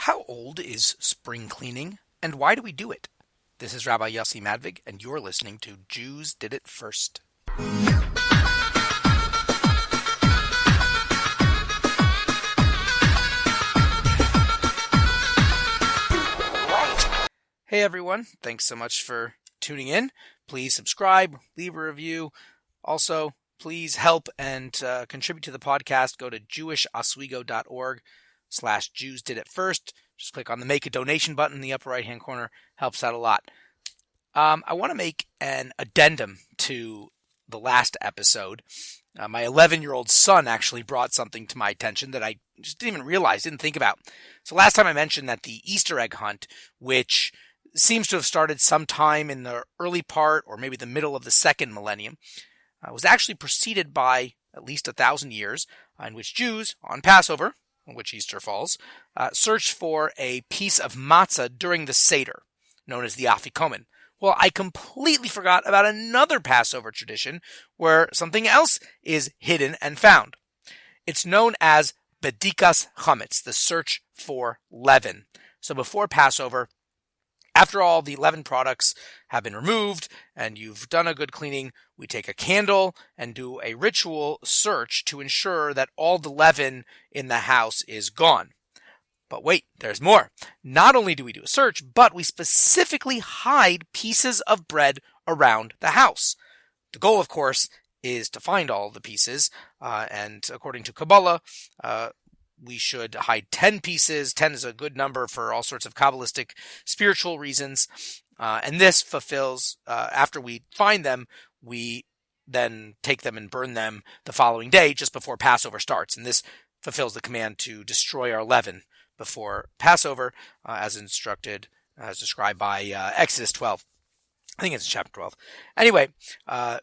How old is spring cleaning, and why do we do it? This is Rabbi Yossi Madvig, and you're listening to Jews Did It First. Hey everyone, thanks so much for tuning in. Please subscribe, leave a review. Also, please help and contribute to the podcast. Go to jewisoswego.org/Jews Did It First. Just click on the Make a Donation button in the upper right-hand corner. Helps out a lot. I want to make an addendum to the last episode. My 11-year-old son actually brought something to my attention that I just didn't even realize, didn't think about. So last time I mentioned that the Easter egg hunt, which seems to have started sometime in the early part or maybe the middle of the second millennium, was actually preceded by at least 1,000 years in which Jews, on Passover, on which Easter falls, searched for a piece of matzah during the Seder, known as the Afikomen. Well, I completely forgot about another Passover tradition where something else is hidden and found. It's known as Bedikas Chametz, the search for leaven. So before Passover, after all the leaven products have been removed and you've done a good cleaning, we take a candle and do a ritual search to ensure that all the leaven in the house is gone. But wait, there's more. Not only do we do a search, but we specifically hide pieces of bread around the house. The goal, of course, is to find all the pieces, and according to Kabbalah, we should hide 10 pieces. 10 is a good number for all sorts of Kabbalistic spiritual reasons. And this fulfills, after we find them, we then take them and burn them the following day just before Passover starts. And this fulfills the command to destroy our leaven before Passover, as instructed, as described by Exodus 12. I think it's chapter 12. Anyway,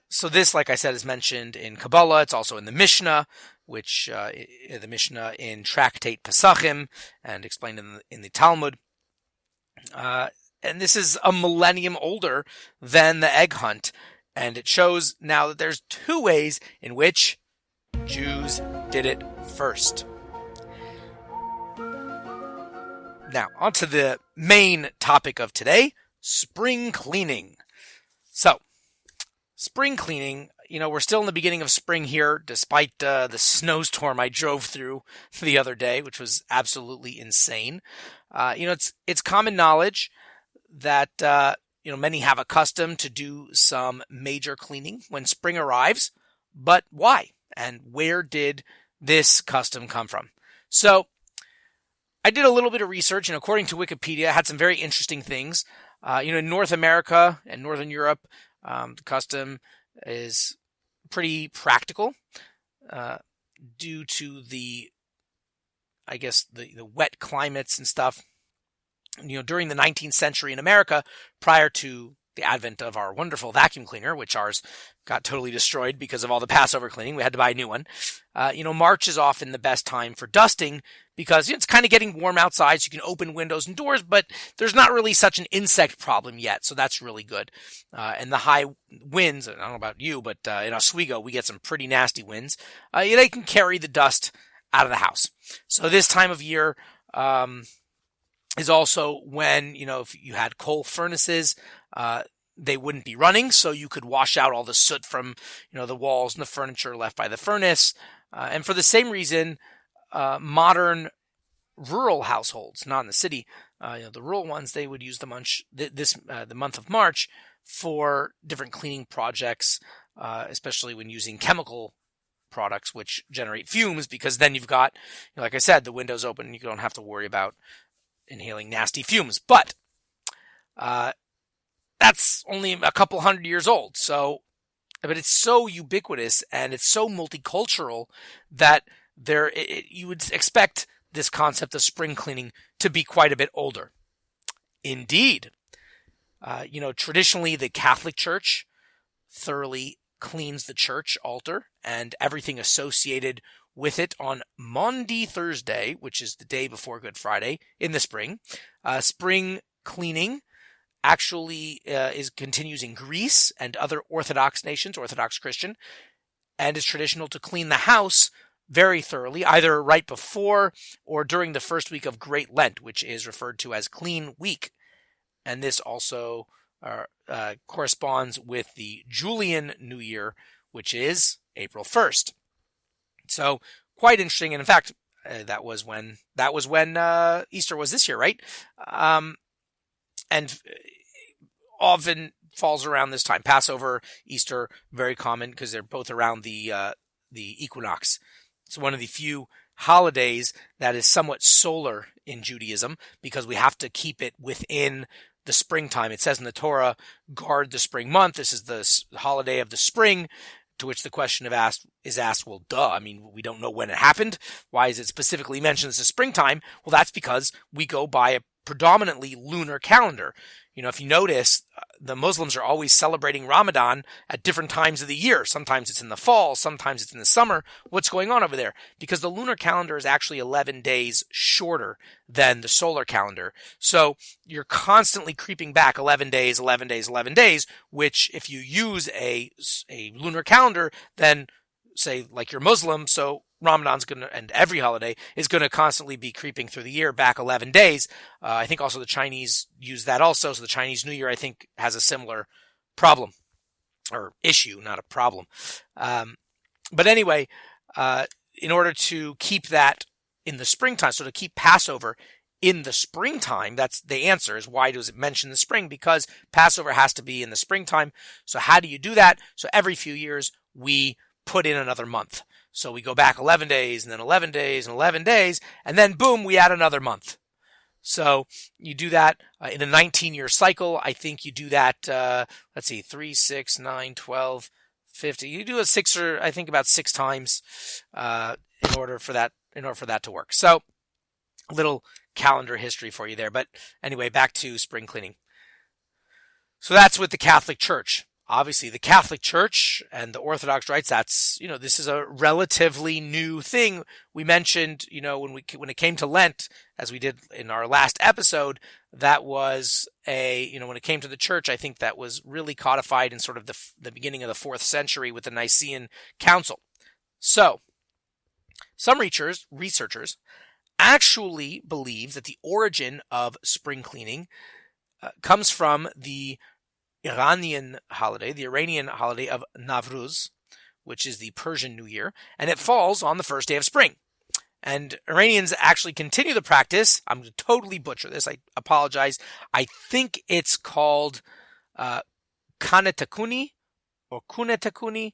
so this, like I said, is mentioned in Kabbalah. It's also in the Mishnah, which the Mishnah in Tractate Pesachim and explained in the Talmud. And this is a millennium older than the egg hunt. And it shows now that there's two ways in which Jews did it first. Now, on to the main topic of today, spring cleaning. So, spring cleaning, we're still in the beginning of spring here, despite the snowstorm I drove through the other day, which was absolutely insane. It's common knowledge that, many have a custom to do some major cleaning when spring arrives. But why? And where did this custom come from? So, I did a little bit of research, and according to Wikipedia, I had some very interesting things. In North America and Northern Europe, the custom is pretty practical due to the wet climates and stuff. During the 19th century in America, prior to the advent of our wonderful vacuum cleaner, which ours got totally destroyed because of all the Passover cleaning, we had to buy a new one. March is often the best time for dusting because it's kind of getting warm outside, so you can open windows and doors, but there's not really such an insect problem yet, so that's really good. And the high winds, I don't know about you, but in Oswego, we get some pretty nasty winds. They can carry the dust out of the house. So this time of year is also when, if you had coal furnaces, they wouldn't be running, so you could wash out all the soot from, the walls and the furniture left by the furnace. And for the same reason, modern rural households, not in the city, the rural ones, they would use the month of March for different cleaning projects, especially when using chemical products which generate fumes, because then you've got, like I said, the windows open and you don't have to worry about inhaling nasty fumes. But that's only a couple hundred years old. But it's so ubiquitous and it's so multicultural that you would expect this concept of spring cleaning to be quite a bit older. Indeed, traditionally the Catholic Church thoroughly cleans the church altar and everything associated with it on Maundy Thursday, which is the day before Good Friday in the spring. Spring cleaning actually continues in Greece and other Orthodox nations, Orthodox Christian, and is traditional to clean the house very thoroughly, either right before or during the first week of Great Lent, which is referred to as Clean Week. And this also corresponds with the Julian New Year, which is April 1st. So quite interesting. And in fact, that was when Easter was this year, right? And often falls around this time. Passover, Easter, very common because they're both around the equinox. It's one of the few holidays that is somewhat solar in Judaism because we have to keep it within the springtime. It says in the Torah, guard the spring month. This is the holiday of the spring, to which the question is asked, well, duh. I mean, we don't know when it happened. Why is it specifically mentioned as the springtime? Well, that's because we go by a predominantly lunar calendar. You know, if you notice, the Muslims are always celebrating Ramadan at different times of the year. Sometimes it's in the fall, sometimes it's in the summer. What's going on over there? Because the lunar calendar is actually 11 days shorter than the solar calendar. So you're constantly creeping back 11 days, 11 days, 11 days, which if you use a lunar calendar, then say like you're Muslim, so Ramadan's and every holiday is going to constantly be creeping through the year back 11 days. I think also the Chinese use that also. So the Chinese New Year, I think, has a similar problem or issue, not a problem. But anyway, in order to keep that in the springtime, so to keep Passover in the springtime, that's the answer is why does it mention the spring? Because Passover has to be in the springtime. So how do you do that? So every few years we put in another month. So we go back 11 days and then 11 days and 11 days, and then boom, we add another month. So you do that in a 19-year cycle. I think you do that, 3, 6, 9, 12, 50. You do about 6 times in order for that to work. So a little calendar history for you there. But anyway, back to spring cleaning. So that's with the Catholic Church. Obviously, the Catholic Church and the Orthodox rites, that's, this is a relatively new thing. We mentioned, when it came to Lent, as we did in our last episode, that was when it came to the church, I think that was really codified in sort of the beginning of the 4th century with the Nicene Council. So, some researchers actually believe that the origin of spring cleaning comes from the Iranian holiday of Navruz, which is the Persian New Year, and it falls on the first day of spring. And Iranians actually continue the practice. I'm going to totally butcher this. I apologize. I think it's called Kanetakuni or Kunetakuni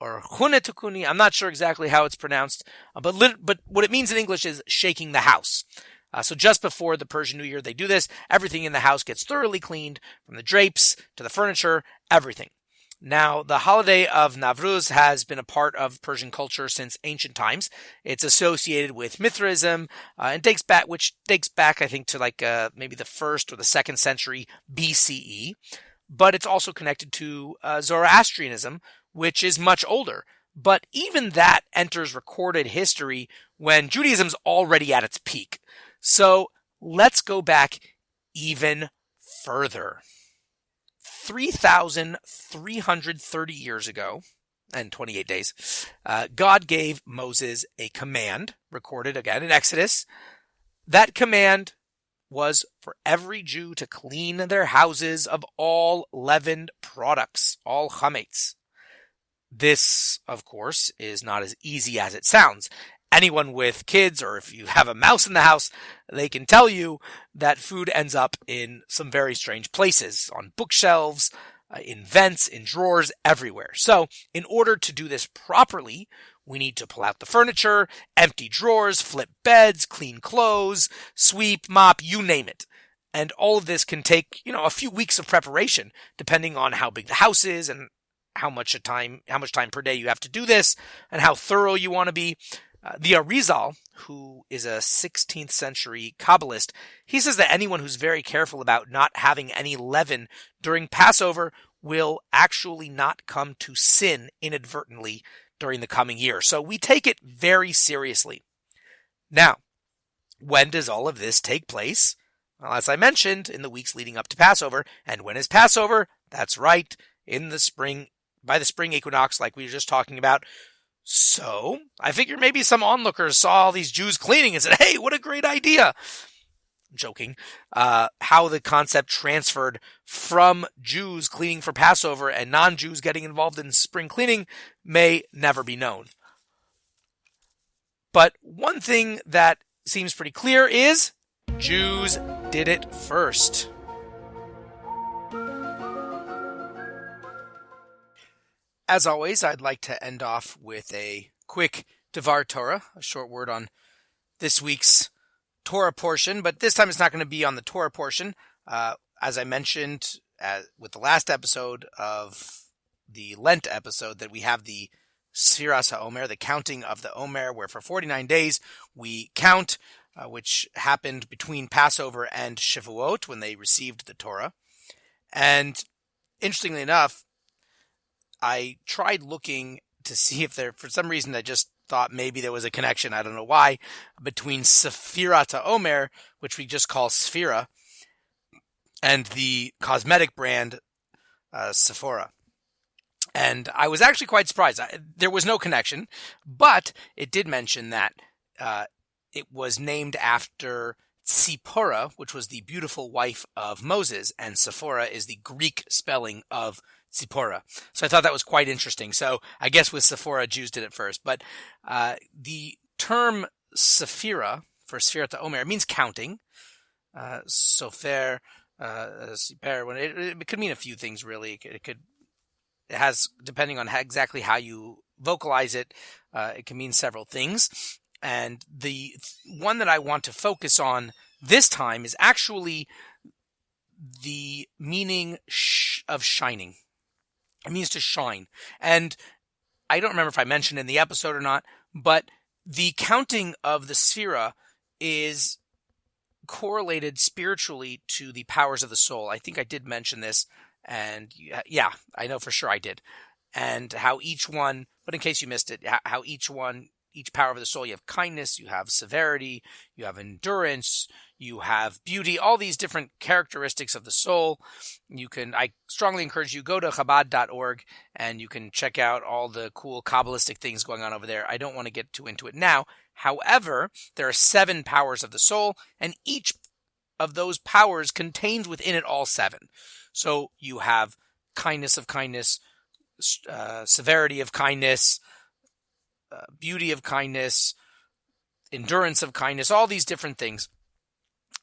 or Hunetakuni. I'm not sure exactly how it's pronounced, but what it means in English is shaking the house. So just before the Persian New Year, they do this. Everything in the house gets thoroughly cleaned, from the drapes to the furniture, everything. Now, the holiday of Navruz has been a part of Persian culture since ancient times. It's associated with Mithraism, and dates back, I think, to maybe the 1st or the 2nd century BCE. But it's also connected to Zoroastrianism, which is much older. But even that enters recorded history when Judaism's already at its peak. So let's go back even further. 3,330 years ago, and 28 days, God gave Moses a command, recorded again in Exodus. That command was for every Jew to clean their houses of all leavened products, all chametz. This, of course, is not as easy as it sounds. Anyone with kids, or if you have a mouse in the house, they can tell you that food ends up in some very strange places, on bookshelves, in vents, in drawers, everywhere. So, in order to do this properly, we need to pull out the furniture, empty drawers, flip beds, clean clothes, sweep, mop, you name it. And all of this can take, a few weeks of preparation, depending on how big the house is and how much time per day you have to do this, and how thorough you want to be. The Arizal, who is a 16th century Kabbalist, he says that anyone who's very careful about not having any leaven during Passover will actually not come to sin inadvertently during the coming year. So we take it very seriously. Now, when does all of this take place? Well, as I mentioned, in the weeks leading up to Passover. And when is Passover? That's right, in the spring, by the spring equinox, like we were just talking about. So I figured maybe some onlookers saw all these Jews cleaning and said, hey, what a great idea. Joking. How the concept transferred from Jews cleaning for Passover and non-Jews getting involved in spring cleaning may never be known. But one thing that seems pretty clear is Jews did it first. As always, I'd like to end off with a quick Devar Torah, a short word on this week's Torah portion, but this time it's not going to be on the Torah portion. As I mentioned with the last episode of the Lent episode, that we have the Sfiras HaOmer, the counting of the Omer, where for 49 days we count, which happened between Passover and Shavuot when they received the Torah. And interestingly enough, I tried looking to see if for some reason I just thought maybe there was a connection, I don't know why, between Sefirat HaOmer, which we just call Sfira, and the cosmetic brand Sephora. And I was actually quite surprised. There was no connection, but it did mention that it was named after Tzipora, which was the beautiful wife of Moses, and Sephora is the Greek spelling of Tzipora. So I thought that was quite interesting. So I guess with Sephora, Jews did it first. But the term Sephira for Sfirat HaOmer, it means counting. Sofer, Siper, it could mean a few things really. It has, depending on exactly how you vocalize it, it can mean several things. And the one that I want to focus on this time is actually the meaning of shining. It means to shine. And I don't remember if I mentioned in the episode or not, but the counting of the Sphira is correlated spiritually to the powers of the soul. I think I did mention this, and yeah, I know for sure I did. And how each one, but in case you missed it, how each power of the soul, you have kindness, you have severity, you have endurance, you have beauty, all these different characteristics of the soul. I strongly encourage you, go to Chabad.org and you can check out all the cool Kabbalistic things going on over there. I don't want to get too into it now. However, there are 7 powers of the soul, and each of those powers contains within it all 7. So you have kindness of kindness, severity of kindness, beauty of kindness, endurance of kindness, all these different things.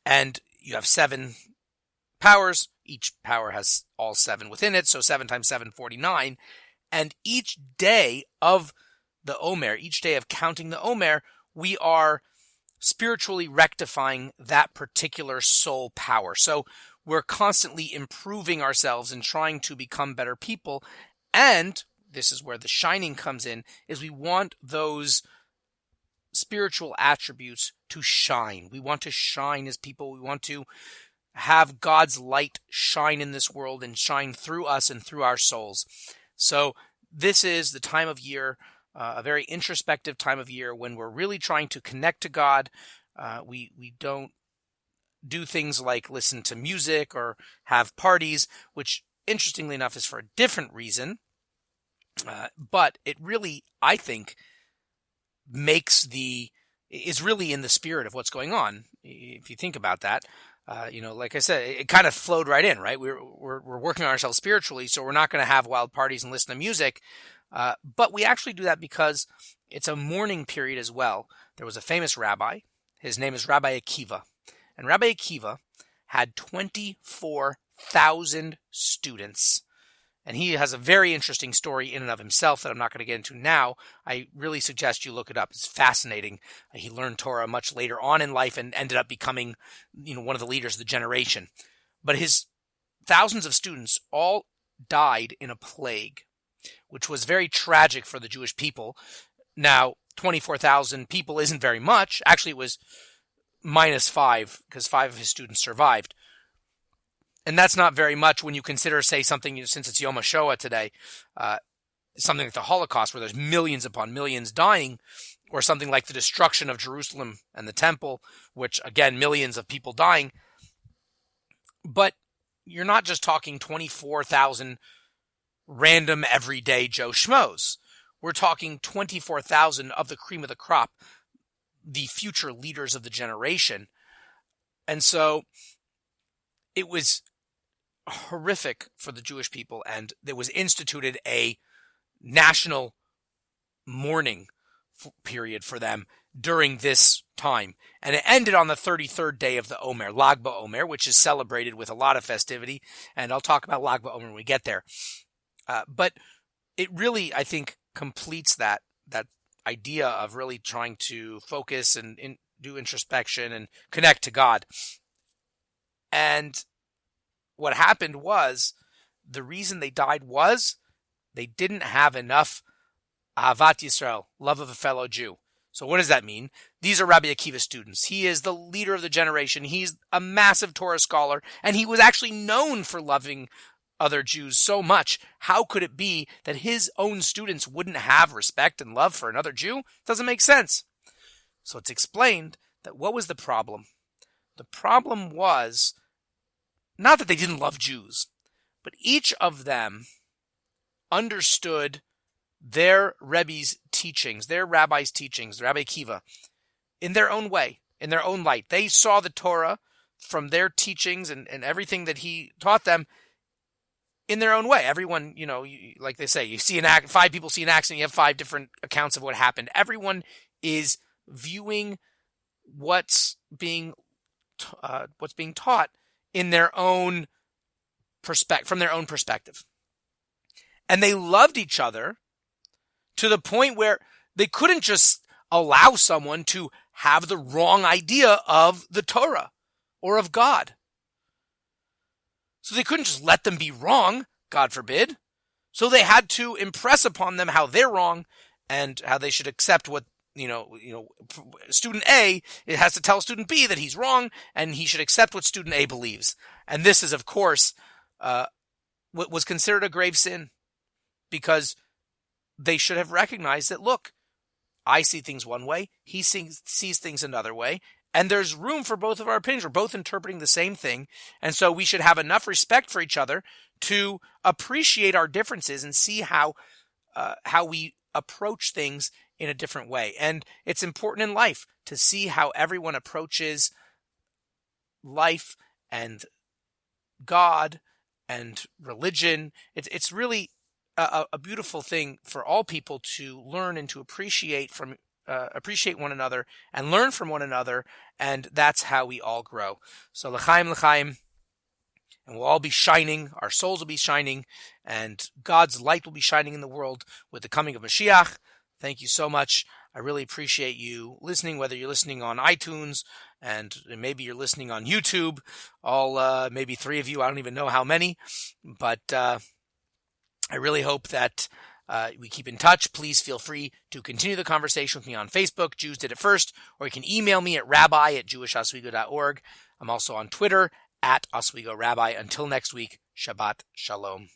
And you have 7 powers. Each power has all 7 within it. So 7 times 7, 49. And each day of the Omer, each day of counting the Omer, we are spiritually rectifying that particular soul power. So we're constantly improving ourselves and trying to become better people. And this is where the shining comes in, is we want those spiritual attributes to shine. We want to shine as people. We want to have God's light shine in this world and shine through us and through our souls. So this is the time of year, a very introspective time of year when we're really trying to connect to God. We don't do things like listen to music or have parties, which interestingly enough is for a different reason. But it really, I think, is really in the spirit of what's going on. If you think about that, like I said, it kind of flowed right in, right? We're working on ourselves spiritually, so we're not going to have wild parties and listen to music. But we actually do that because it's a mourning period as well. There was a famous rabbi. His name is Rabbi Akiva. And Rabbi Akiva had 24,000 students. And he has a very interesting story in and of himself that I'm not going to get into now. I really suggest you look it up. It's fascinating. He learned Torah much later on in life and ended up becoming, one of the leaders of the generation. But his thousands of students all died in a plague, which was very tragic for the Jewish people. Now, 24,000 people isn't very much. Actually, it was -5 because 5 of his students survived. And that's not very much when you consider, say, something, since it's Yom HaShoah today, something like the Holocaust, where there's millions upon millions dying, or something like the destruction of Jerusalem and the temple, which, again, millions of people dying. But you're not just talking 24,000 random everyday Joe Schmoes. we're talking 24,000 of the cream of the crop, the future leaders of the generation. And so it was horrific for the Jewish people, and there was instituted a national mourning period for them during this time. And it ended on the 33rd day of the Omer, Lag BaOmer, which is celebrated with a lot of festivity. And I'll talk about Lag BaOmer when we get there. But it really, I think, completes that idea of really trying to focus and do introspection and connect to God. And what happened was, the reason they died was they didn't have enough Ahavat Yisrael, love of a fellow Jew. So what does that mean? These are Rabbi Akiva's students. He is the leader of the generation. He's a massive Torah scholar, and he was actually known for loving other Jews so much. How could it be that his own students wouldn't have respect and love for another Jew? Doesn't make sense. So it's explained that what was the problem? The problem was not that they didn't love Jews, but each of them understood their Rebbe's teachings, their rabbi's teachings, Rabbi Akiva, in their own way, in their own light. They saw the Torah from their teachings and everything that he taught them in their own way. Everyone, like they say, you see five people see an accident, you have 5 different accounts of what happened. Everyone is viewing what's being taught in their own from their own perspective. And they loved each other to the point where they couldn't just allow someone to have the wrong idea of the Torah or of God. So they couldn't just let them be wrong, God forbid. So they had to impress upon them how they're wrong and how they should accept what, student A, it has to tell student B that he's wrong and he should accept what student A believes. And this is, of course, what was considered a grave sin, because they should have recognized that, look, I see things one way, he sees things another way, and there's room for both of our opinions. We're both interpreting the same thing, and so we should have enough respect for each other to appreciate our differences and see how we approach things in a different way. And it's important in life to see how everyone approaches life and God and religion. It's really a beautiful thing for all people to learn and to appreciate one another and learn from one another, and that's how we all grow. So l'chaim, and we'll all be shining, our souls will be shining, and God's light will be shining in the world with the coming of Mashiach. Thank you so much. I really appreciate you listening, whether you're listening on iTunes and maybe you're listening on YouTube, all maybe 3 of you, I don't even know how many, but I really hope that we keep in touch. Please feel free to continue the conversation with me on Facebook, Jews Did It First, or you can email me at rabbi@jewishoswego.org. I'm also on Twitter @OswegoRabbi. Until next week, Shabbat Shalom.